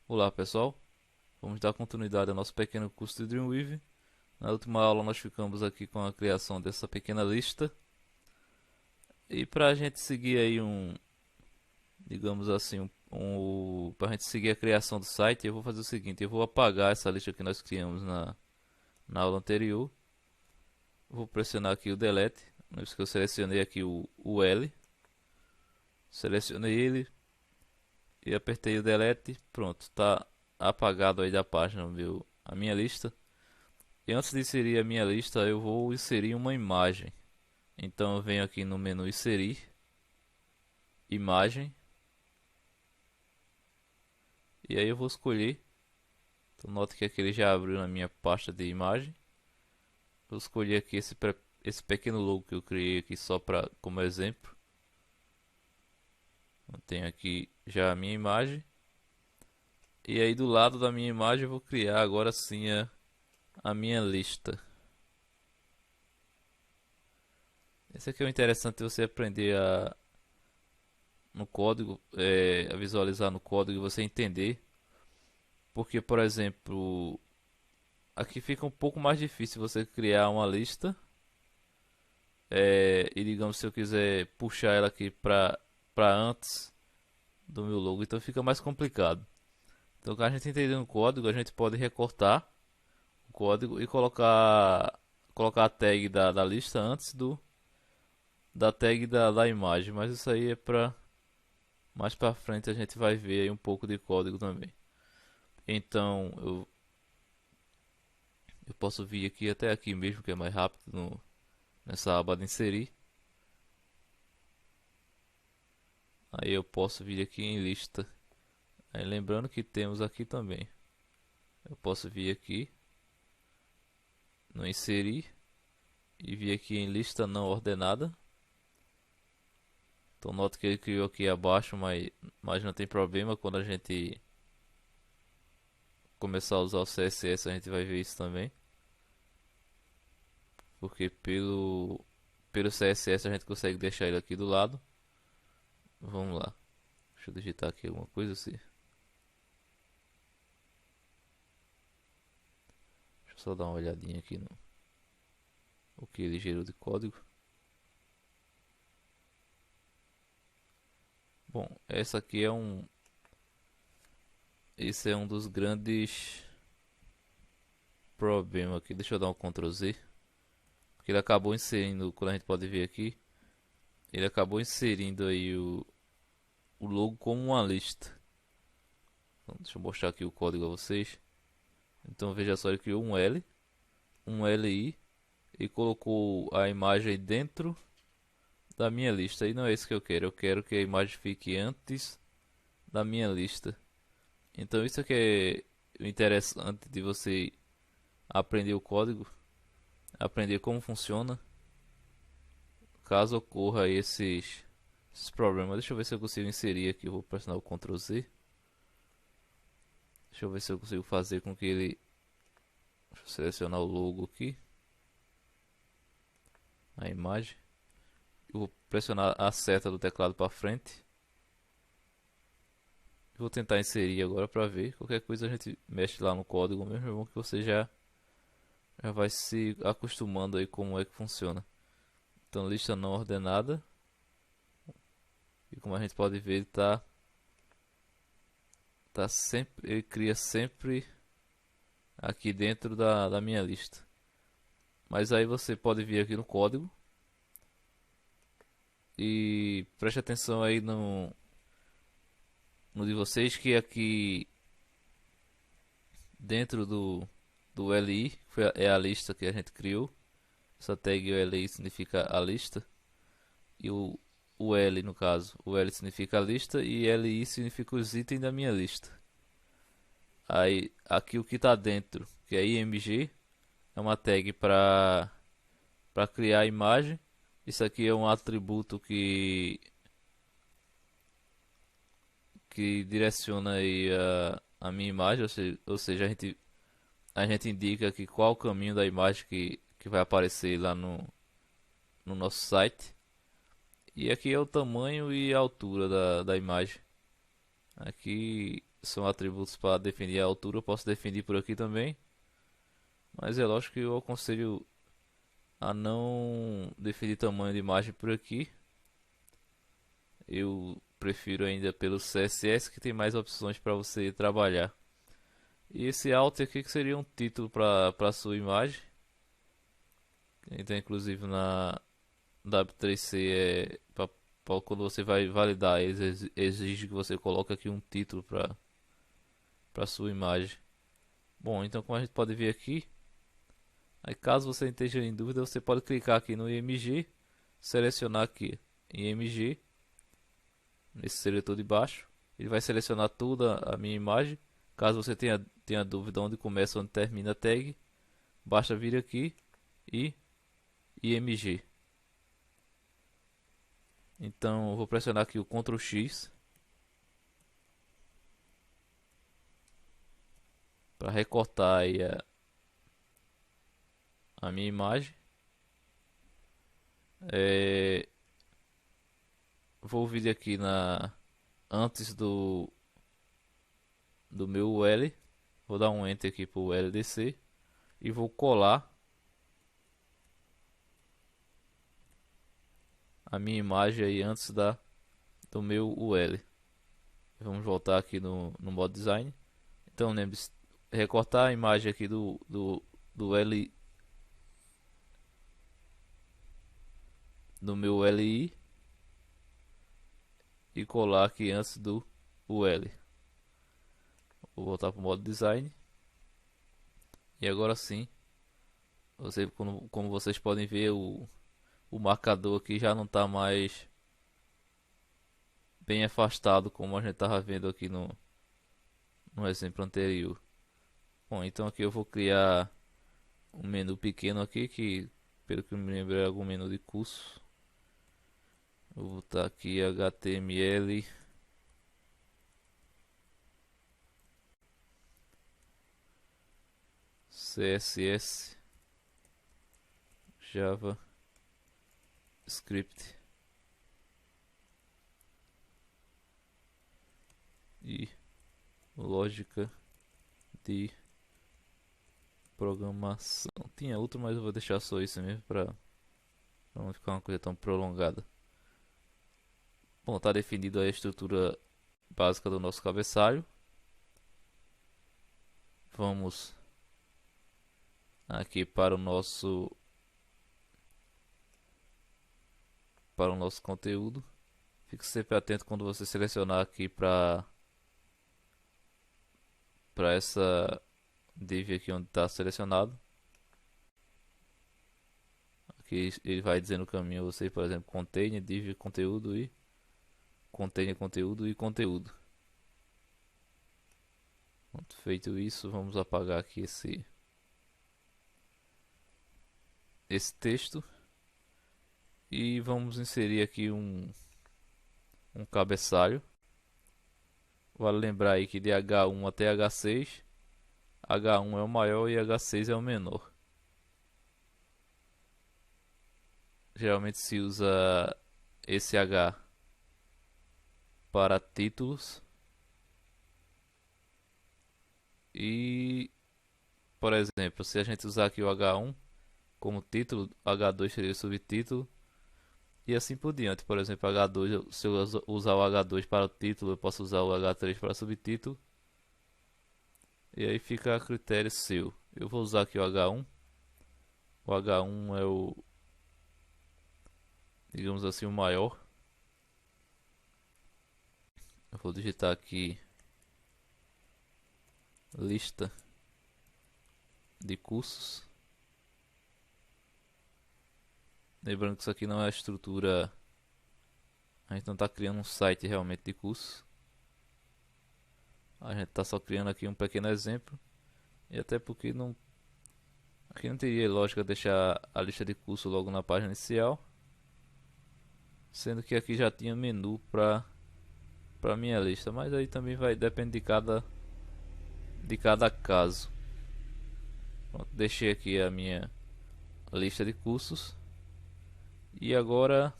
Olá pessoal, vamos dar continuidade ao nosso pequeno curso de Dreamweaver. Na última aula nós ficamos aqui com a criação dessa pequena lista. E para a gente seguir aí digamos assim, para a gente seguir a criação do site, eu vou fazer o seguinte: eu vou apagar essa lista que nós criamos na aula anterior. Vou pressionar aqui o delete, não que eu selecionei aqui o L, selecionei ele e apertei o delete. Pronto, está apagado aí da página a minha lista. E antes de inserir a minha lista, eu vou inserir uma imagem. Então eu venho aqui no menu inserir, imagem, e aí eu vou escolher. Então note que aqui ele já abriu na minha pasta de imagem. Vou escolher aqui esse pequeno logo que eu criei aqui só como exemplo. Eu tenho aqui já a minha imagem. E aí do lado da minha imagem eu vou criar agora sim a minha lista. Esse aqui é o interessante, você aprender no código, a visualizar no código e você entender. Porque, por exemplo, aqui fica um pouco mais difícil você criar uma lista. E digamos, se eu quiser puxar ela aqui para antes do meu logo, então fica mais complicado. Então, quando a gente entender no código, a gente pode recortar o código e colocar a tag da lista antes da tag da imagem. Mas isso aí é para mais para frente, a gente vai ver aí um pouco de código também. Então eu posso vir aqui até aqui mesmo, que é mais rápido nessa aba de inserir. Aí eu posso vir aqui em lista. Aí lembrando que temos aqui também, eu posso vir aqui no inserir e vir aqui em lista não ordenada. Então note que ele criou aqui abaixo, mas não tem problema. Quando a gente começar a usar o CSS, a gente vai ver isso também, porque pelo CSS a gente consegue deixar ele aqui do lado. Vamos lá, deixa eu digitar aqui alguma coisa assim. Deixa eu só dar uma olhadinha aqui no o que ele gerou de código. Bom, esse é um dos grandes problemas aqui. Deixa eu dar um Ctrl Z, porque ele acabou inserindo, quando a gente pode ver aqui, ele acabou inserindo aí o logo como uma lista. Então, deixa eu mostrar aqui o código a vocês. Então veja só, ele criou um L, um LI e colocou a imagem dentro da minha lista. E não é isso que eu quero. Eu quero que a imagem fique antes da minha lista. Então isso aqui é o interessante de você aprender o código, aprender como funciona, caso ocorra esses problemas. Deixa eu ver se eu consigo inserir aqui. Eu vou pressionar o Ctrl Z. Deixa eu ver se eu consigo fazer com que ele... Deixa eu selecionar o logo aqui, a imagem. Eu vou pressionar a seta do teclado para frente. Vou tentar inserir agora para ver. Qualquer coisa a gente mexe lá no código mesmo. É bom que você já vai se acostumando aí como é que funciona. Então, lista não ordenada. E como a gente pode ver, ele ele cria sempre aqui dentro da minha lista. Mas aí você pode vir aqui no código e preste atenção aí no de vocês, que aqui dentro do LI é a lista que a gente criou. Essa tag LI significa a lista, e o L, no caso, o L significa a lista e LI significa os itens da minha lista. Aí aqui o que está dentro, que é img, é uma tag para criar a imagem. Isso aqui é um atributo que direciona aí a minha imagem, ou seja, a gente a gente indica aqui qual o caminho da imagem que vai aparecer lá no nosso site. E aqui é o tamanho e a altura da imagem. Aqui são atributos para definir a altura, eu posso definir por aqui também. Mas é lógico que eu aconselho a não definir tamanho de imagem por aqui. Eu prefiro ainda pelo CSS, que tem mais opções para você trabalhar. E esse alt aqui que seria um título para sua imagem. Então inclusive na W3C quando você vai validar, exige que você coloque aqui um título para sua imagem. Bom, então como a gente pode ver aqui, aí caso você esteja em dúvida, você pode clicar aqui no IMG, selecionar aqui IMG, nesse seletor de baixo, ele vai selecionar toda a minha imagem. Caso você tenha dúvida onde começa, onde termina a tag, basta vir aqui e IMG. Então eu vou pressionar aqui o Ctrl X para recortar aí a minha imagem. Vou vir aqui antes do meu UL, vou dar um Enter aqui para o LDC e vou colar a minha imagem aí antes do meu UL. Vamos voltar aqui no modo design. Então lembre-se, recortar a imagem aqui do L, do meu LI, e colar aqui antes do UL. Vou voltar para o modo design. E agora sim, como vocês podem ver, o marcador aqui já não está mais bem afastado como a gente estava vendo aqui no exemplo anterior. Bom, então aqui eu vou criar um menu pequeno aqui, que pelo que eu me lembro é algum menu de curso. Eu vou botar aqui HTML, CSS, Java, Script e lógica de programação. Tinha outro, mas eu vou deixar só isso mesmo para não ficar uma coisa tão prolongada. Bom, está definida a estrutura básica do nosso cabeçalho. Vamos aqui para o nosso conteúdo. Fique sempre atento quando você selecionar aqui para essa div aqui onde está selecionado. Aqui ele vai dizendo o caminho a você, por exemplo, container, div, conteúdo e container, conteúdo e conteúdo. Feito isso, vamos apagar aqui esse texto e vamos inserir aqui um cabeçalho. Vale lembrar aí que de H1 até H6, H1 é o maior e H6 é o menor. Geralmente se usa esse H para títulos e, por exemplo, se a gente usar aqui o H1 como título, H2 seria o subtítulo e assim por diante. Por exemplo, H2, se eu usar o H2 para o título, eu posso usar o H3 para subtítulo. E aí fica a critério seu. Eu vou usar aqui o H1. O H1 é digamos assim, o maior. Eu vou digitar aqui lista de cursos. Lembrando que isso aqui não é a estrutura, a gente não está criando um site realmente de curso. A gente está só criando aqui um pequeno exemplo. E até porque aqui não teria lógica deixar a lista de curso logo na página inicial, sendo que aqui já tinha menu para minha lista, mas aí também vai depender de cada caso. Pronto, deixei aqui a minha lista de cursos. E agora,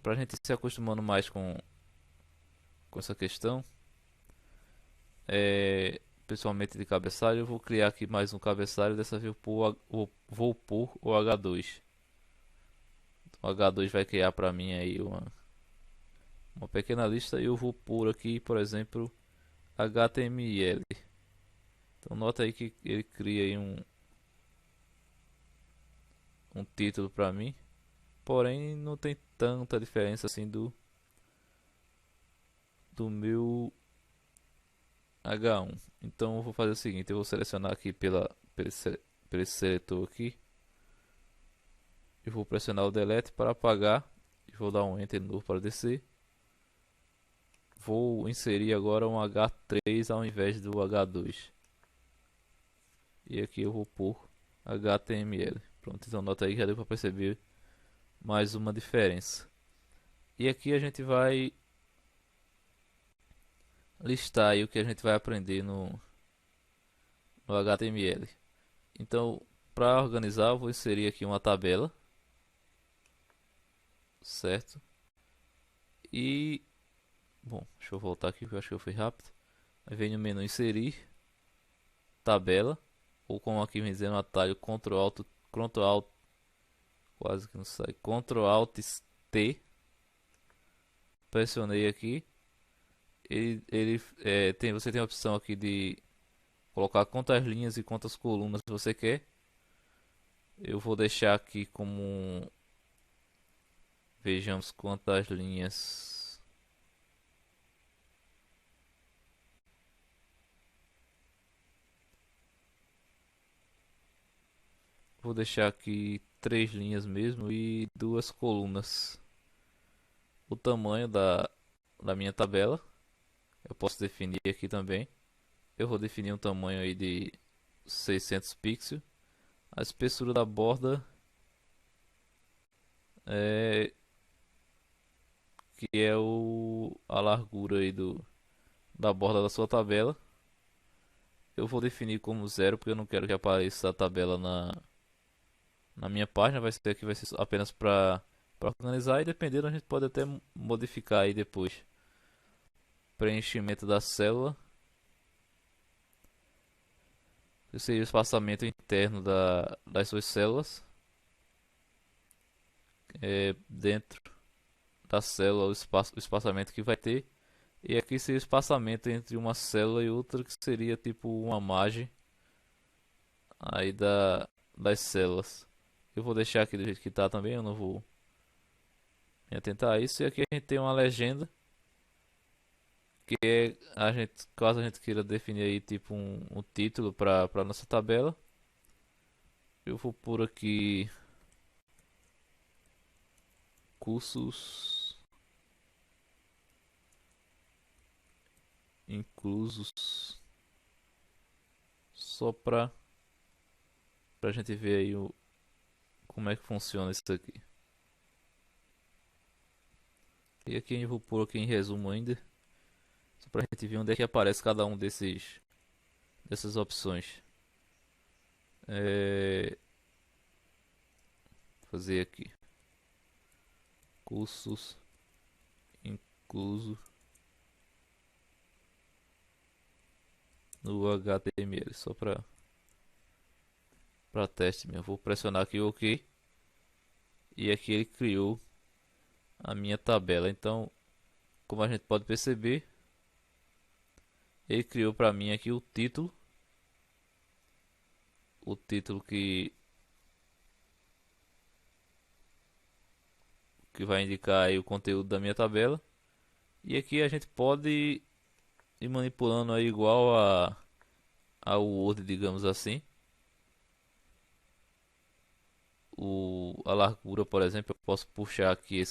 para a gente se acostumando mais com essa questão, pessoalmente de cabeçalho, eu vou criar aqui mais um cabeçalho. Dessa vez vou pôr o H2. Então, o H2 vai criar para mim aí uma pequena lista e eu vou pôr aqui, por exemplo, HTML. Então nota aí que ele cria aí um título para mim, porém não tem tanta diferença assim do meu H1. Então eu vou fazer o seguinte, eu vou selecionar aqui pelo esse seletor aqui, e vou pressionar o delete para apagar, e vou dar um enter de novo para descer. Vou inserir agora um H3 ao invés do H2. E aqui eu vou pôr HTML. Pronto, então nota aí que já deu para perceber mais uma diferença. E aqui a gente vai listar aí o que a gente vai aprender no HTML. Então, para organizar, eu vou inserir aqui uma tabela, certo? E, bom, deixa eu voltar aqui que eu acho que eu fui rápido. Aí vem no menu inserir, tabela, ou como aqui vem dizendo, atalho Ctrl Alt, quase que não sai, Ctrl Alt T. Pressionei aqui. Você tem a opção aqui de colocar quantas linhas e quantas colunas você quer. Eu vou deixar aqui como, vejamos quantas linhas. Vou deixar aqui 3 linhas mesmo e 2 colunas. O tamanho da minha tabela eu posso definir aqui também. Eu vou definir um tamanho aí de 600 pixels. A espessura da borda é que é a largura aí da borda da sua tabela. Eu vou definir como zero porque eu não quero que apareça a tabela na minha página. Vai ser apenas para organizar, e dependendo a gente pode até modificar aí depois. Preenchimento da célula. Esse seria o espaçamento interno das suas células. Dentro da célula o espaçamento que vai ter. E aqui seria o espaçamento entre uma célula e outra, que seria tipo uma margem aí das células. Eu vou deixar aqui do jeito que está também, eu não vou me atentar a isso. E aqui a gente tem uma legenda, que é caso a gente queira definir aí tipo um título para nossa tabela. Eu vou por aqui cursos inclusos, só para a gente ver aí como é que funciona isso aqui. E aqui eu vou pôr aqui em resumo ainda, só para a gente ver onde é que aparece cada um dessas opções. Fazer aqui cursos incluso no HTML, só para teste mesmo. Vou pressionar aqui o OK, e aqui ele criou a minha tabela. Então, como a gente pode perceber, ele criou para mim aqui o título que vai indicar aí o conteúdo da minha tabela. E aqui a gente pode ir manipulando aí igual ao Word, digamos assim. A largura, por exemplo, eu posso puxar aqui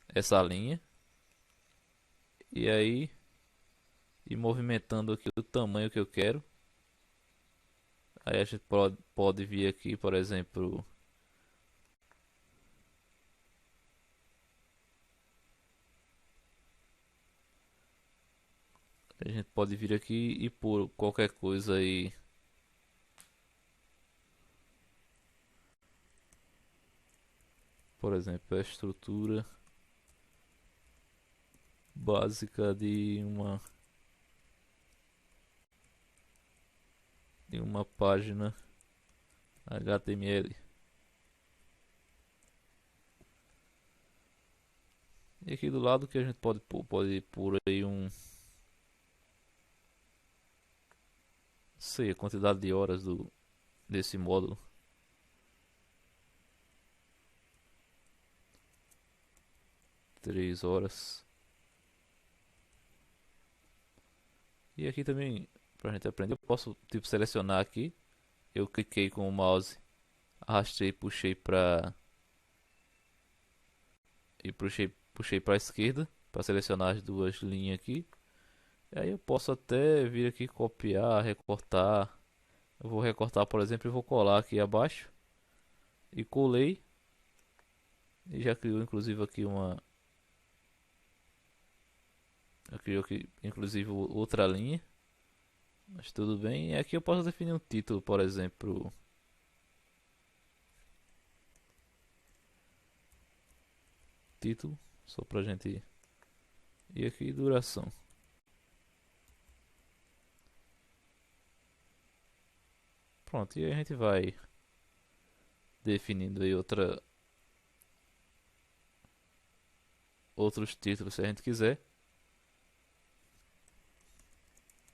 essa linha e aí ir movimentando aqui o tamanho que eu quero. Aí a gente pode vir aqui, por exemplo, a gente pode vir aqui e pôr qualquer coisa aí por exemplo, a estrutura básica de uma página HTML. E aqui do lado que a gente pode pôr aí sei, a quantidade de horas desse módulo. 3 horas. E aqui também, pra gente aprender, eu posso tipo selecionar aqui. Eu cliquei com o mouse, arrastei, puxei para a esquerda para selecionar as duas linhas aqui. E aí eu posso até vir aqui copiar, recortar. Eu vou recortar, por exemplo, e vou colar aqui abaixo. E colei. E já criou inclusive aqui já criou aqui inclusive outra linha. Mas tudo bem. E aqui eu posso definir um título, por exemplo. Título, só pra gente ir. E aqui duração. Pronto, e aí a gente vai definindo aí outros títulos se a gente quiser.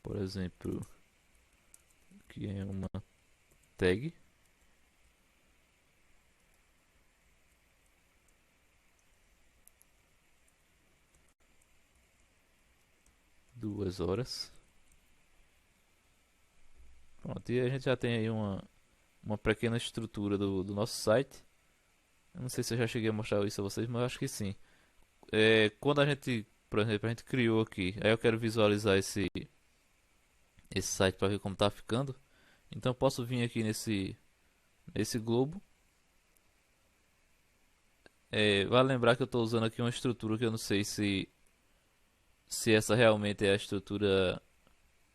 Por exemplo, aqui é uma tag. Duas horas. Pronto, e a gente já tem aí uma pequena estrutura do nosso site. Eu não sei se eu já cheguei a mostrar isso a vocês, mas eu acho que sim. Quando a gente, por exemplo, a gente criou aqui, aí eu quero visualizar esse site para ver como tá ficando. Então eu posso vir aqui nesse globo. Vale lembrar que eu estou usando aqui uma estrutura que eu não sei se essa realmente é a estrutura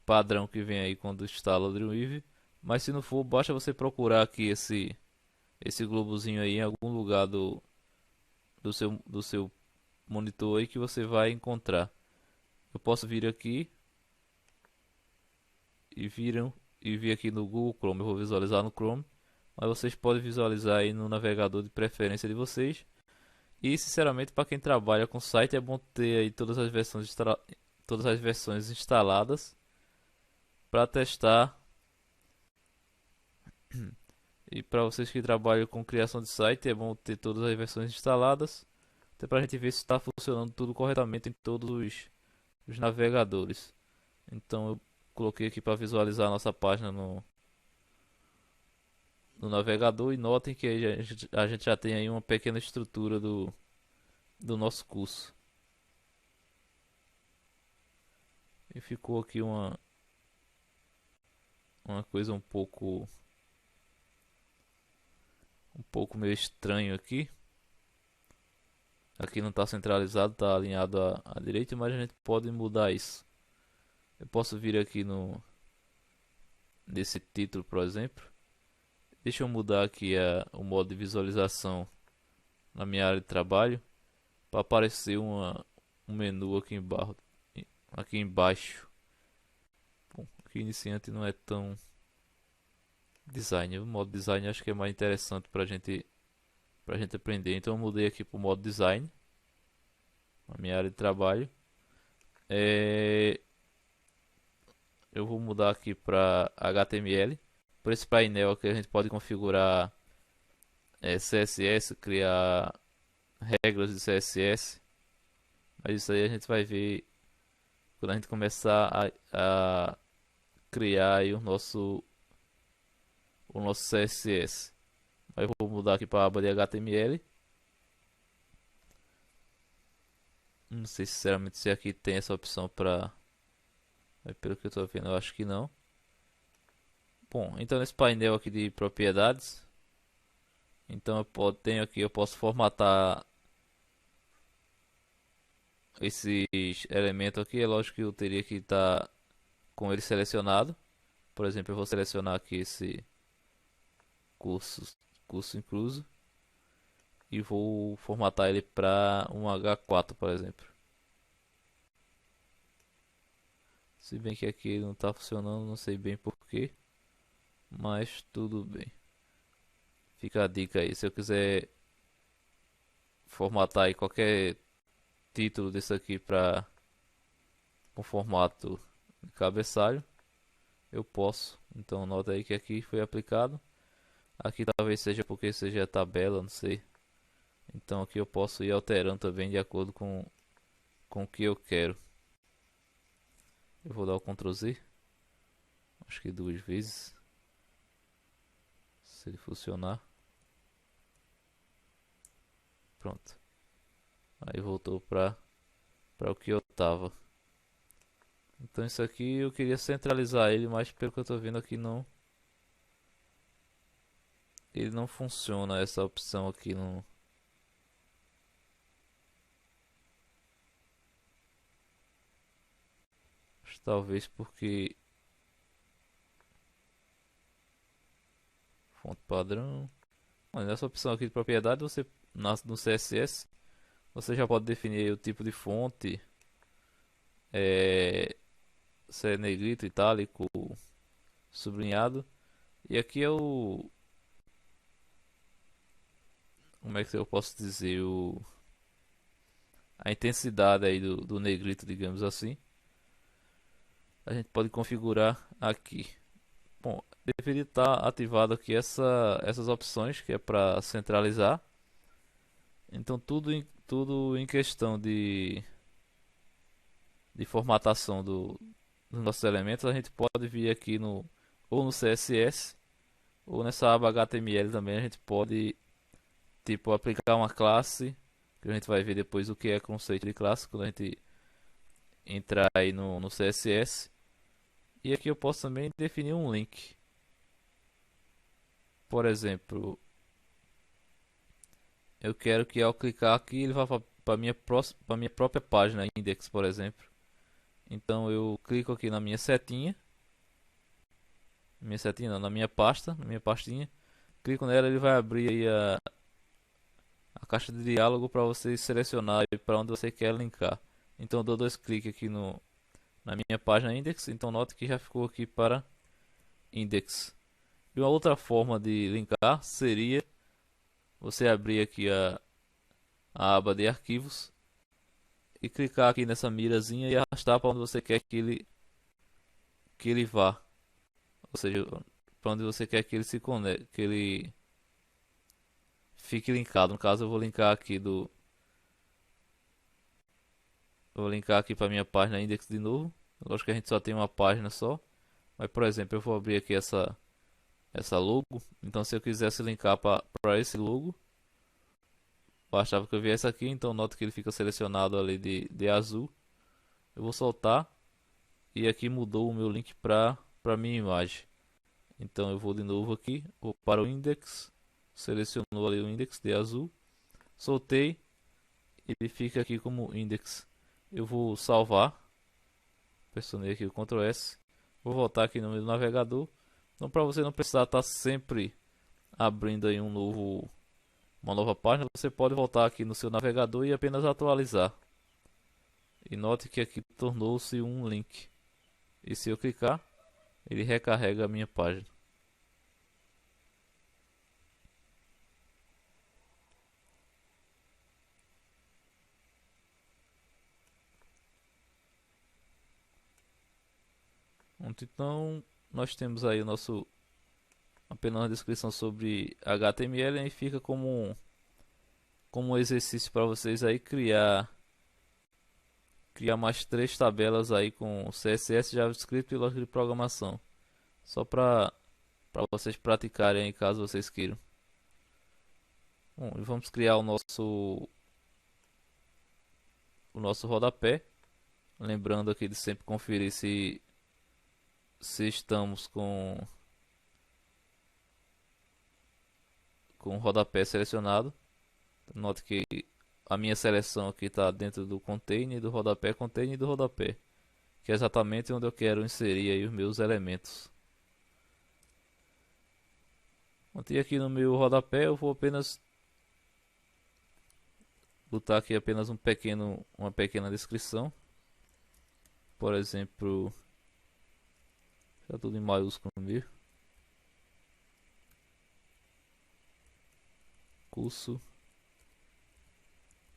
padrão que vem aí quando instala o Dreamweaver. Mas se não for, basta você procurar aqui esse globozinho aí em algum lugar do seu monitor aí que você vai encontrar. Eu posso vir aqui e vir aqui no Google Chrome. Eu vou visualizar no Chrome, mas vocês podem visualizar aí no navegador de preferência de vocês. E sinceramente, para quem trabalha com site, é bom ter aí todas as versões instaladas para testar. E para vocês que trabalham com criação de site, é bom ter todas as versões instaladas, até para a gente ver se está funcionando tudo corretamente em todos os navegadores. Então eu coloquei aqui para visualizar a nossa página no navegador e notem que aí a gente já tem aí uma pequena estrutura do nosso curso. E ficou aqui uma coisa um pouco meio estranho aqui. Aqui não está centralizado, está alinhado à direita, mas a gente pode mudar isso. Eu posso vir aqui nesse título, por exemplo. Deixa eu mudar aqui o modo de visualização na minha área de trabalho para aparecer um menu aqui embaixo. Bom, aqui iniciante não é tão design. O modo design acho que é mais interessante para gente aprender. Então eu mudei aqui para o modo design na minha área de trabalho. Eu vou mudar aqui para HTML. Por esse painel aqui a gente pode configurar CSS, criar regras de CSS. Mas isso aí a gente vai ver quando a gente começar a criar aí o nosso CSS. Mas eu vou mudar aqui para a aba de HTML. Não sei sinceramente se aqui tem essa opção para... Pelo que eu estou vendo, eu acho que não. Bom, então nesse painel aqui de propriedades, então eu posso formatar esses elementos aqui. É lógico que eu teria que estar com ele selecionado. Por exemplo, eu vou selecionar aqui esse curso incluso e vou formatar ele para um H4, por exemplo. Se bem que aqui ele não está funcionando, não sei bem porquê, mas tudo bem. Fica a dica aí, se eu quiser formatar aí qualquer título desse aqui para um formato de cabeçalho, eu posso. Então nota aí que aqui foi aplicado. Aqui talvez seja porque seja a tabela, não sei. Então aqui eu posso ir alterando também de acordo com o que eu quero. Eu vou dar o Ctrl Z, acho que duas vezes, se ele funcionar. Pronto. Aí voltou para o que eu tava. Então isso aqui eu queria centralizar ele, mas pelo que eu tô vendo aqui não, ele não funciona, essa opção aqui não. Talvez porque fonte padrão. Olha, nessa opção aqui de propriedade, você no CSS você já pode definir o tipo de fonte, é, se é negrito, itálico, sublinhado. E aqui é o, como é que eu posso dizer, a intensidade aí do negrito, digamos assim. A gente pode configurar aqui. Bom, deveria estar ativado aqui essas opções que é para centralizar. Então tudo em questão de formatação dos nossos elementos, a gente pode vir aqui ou no CSS ou nessa aba HTML também a gente pode tipo aplicar uma classe, que a gente vai ver depois o que é conceito de classe quando a gente entrar aí no CSS. E aqui eu posso também definir um link. Por exemplo, eu quero que ao clicar aqui ele vá para minha própria página index, por exemplo. Então eu clico aqui na minha setinha não, na minha pasta, na minha pastinha. Clico nela, ele vai abrir aí a caixa de diálogo para você selecionar para onde você quer linkar. Então eu dou dois cliques aqui na minha página index. Então note que já ficou aqui para index. E uma outra forma de linkar seria você abrir aqui a aba de arquivos e clicar aqui nessa mirazinha e arrastar para onde você quer que ele vá. Ou seja, para onde você quer que ele se conecte, que ele fique linkado. No caso, eu vou linkar aqui vou linkar aqui para minha página index de novo. Lógico que a gente só tem uma página só, mas por exemplo, eu vou abrir aqui essa logo. Então, se eu quisesse linkar para esse logo, bastava que eu viesse aqui. Então, note que ele fica selecionado ali de azul. Eu vou soltar e aqui mudou o meu link para minha imagem. Então, eu vou de novo aqui, vou para o index, selecionou ali o index de azul, soltei, ele fica aqui como index. Eu vou salvar, pressionei aqui o Ctrl S, vou voltar aqui no meu navegador. Então, para você não precisar estar sempre abrindo aí uma nova página, você pode voltar aqui no seu navegador e apenas atualizar. E note que aqui tornou-se um link. E se eu clicar, ele recarrega a minha página. Então, nós temos aí o nosso apenas uma descrição sobre HTML e fica como um exercício para vocês aí criar mais três tabelas aí com CSS, JavaScript e lógica de programação. Só para vocês praticarem aí caso vocês queiram. Bom, e vamos criar o nosso rodapé. Lembrando aqui de sempre conferir se estamos com o rodapé selecionado. Note que a minha seleção aqui está dentro do container, do rodapé, container e do rodapé, que é exatamente onde eu quero inserir aí os meus elementos. E aqui no meu rodapé eu vou apenas botar aqui apenas uma pequena descrição. Por exemplo, já tudo em maiúsculo mesmo. Curso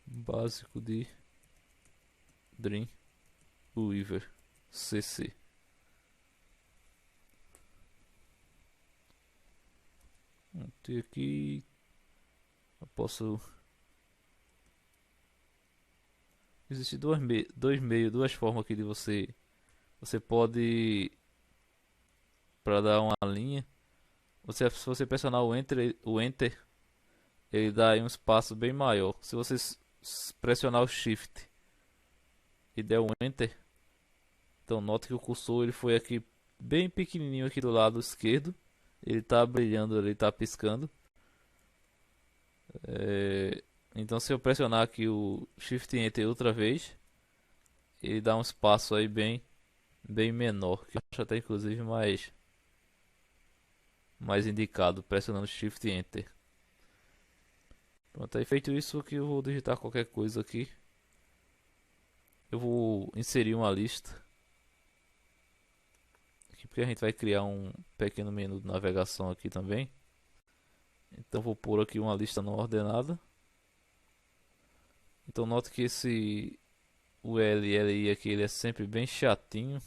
básico de Dreamweaver CC. Tem aqui, eu posso. Existem duas formas aqui de você pode, para dar uma linha, se você pressionar o Enter, ele dá aí um espaço bem maior. Se você pressionar o Shift e der o Enter, então note que o cursor ele foi aqui bem pequenininho aqui do lado esquerdo. Ele está brilhando ali, está piscando. Então se eu pressionar aqui o Shift Enter outra vez, ele dá um espaço aí bem menor, que eu acho até inclusive mais indicado pressionando Shift Enter. Pronto, aí feito isso aqui eu vou digitar qualquer coisa aqui. Eu vou inserir uma lista aqui, porque a gente vai criar um pequeno menu de navegação aqui também. Então vou pôr aqui uma lista não ordenada. Então note que o LLI aqui ele é sempre bem chatinho.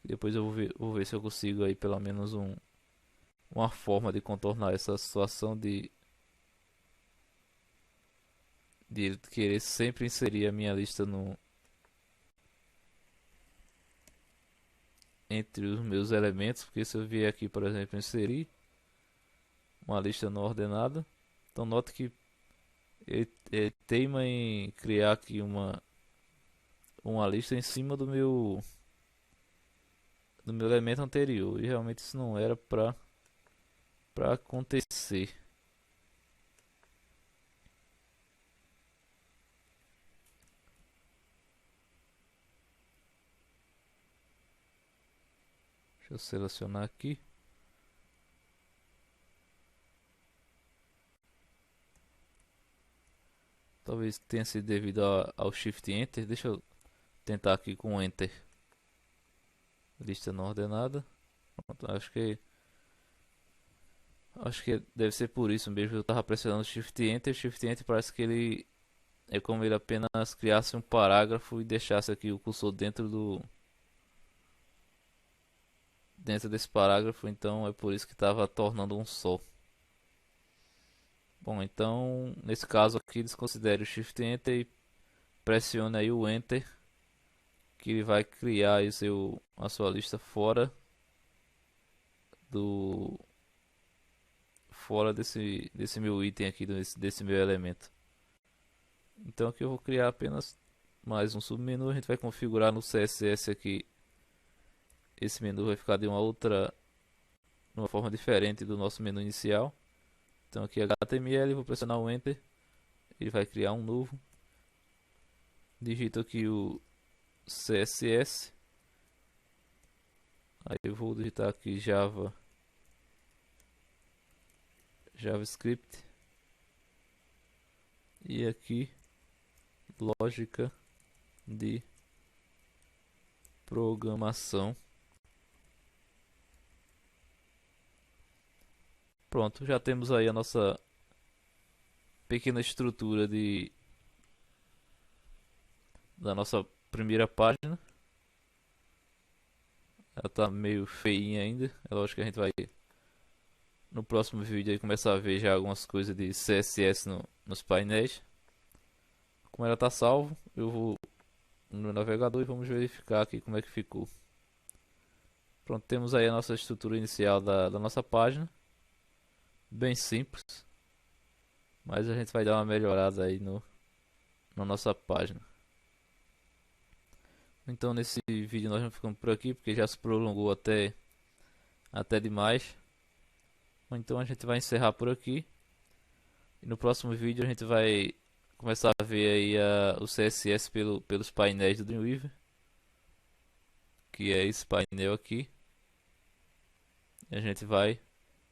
Depois eu vou ver se eu consigo aí pelo menos uma forma de contornar essa situação de ele querer sempre inserir a minha lista entre os meus elementos. Porque se eu vier aqui, por exemplo, inserir uma lista não ordenada, então note que ele teima em criar aqui uma lista em cima do meu elemento anterior, e realmente isso não era para acontecer. Deixa eu selecionar aqui. Talvez tenha sido devido ao Shift Enter. Deixa eu tentar aqui com Enter. Lista não ordenada. Pronto, acho que deve ser por isso mesmo. Eu estava pressionando Shift Enter. Shift Enter parece que ele é como ele apenas criasse um parágrafo e deixasse aqui o cursor dentro desse parágrafo. Então é por isso que estava tornando um só. Bom, então nesse caso aqui desconsidere o Shift Enter e pressione aí o Enter, que ele vai criar aí a sua lista fora desse meu item aqui, desse meu elemento. Então aqui eu vou criar apenas mais um submenu. A gente vai configurar no CSS aqui. Esse menu vai ficar de uma forma diferente do nosso menu inicial. Então aqui HTML, vou pressionar o Enter, ele vai criar um novo. Digito aqui o CSS. Aí eu vou digitar aqui JavaScript. E aqui lógica de programação. Pronto, já temos aí a nossa pequena estrutura da nossa primeira página. Ela tá meio feinha ainda. É lógico que a gente vai no próximo vídeo aí começar a ver já algumas coisas de CSS nos painéis. Como ela tá salvo, eu vou no meu navegador e vamos verificar aqui como é que ficou. Pronto, temos aí a nossa estrutura inicial da nossa página. Bem simples, mas a gente vai dar uma melhorada aí na nossa página. Então nesse vídeo nós vamos ficando por aqui, porque já se prolongou até demais. Então a gente vai encerrar por aqui. E no próximo vídeo a gente vai começar a ver aí o CSS pelos painéis do Dreamweaver, que é esse painel aqui. E a gente vai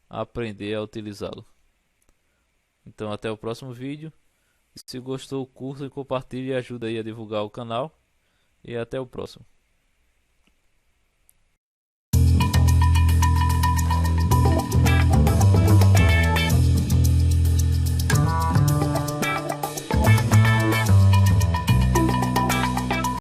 aprender a utilizá-lo. Então até o próximo vídeo. Se gostou, curta e compartilhe e ajuda aí a divulgar o canal. E até o próximo.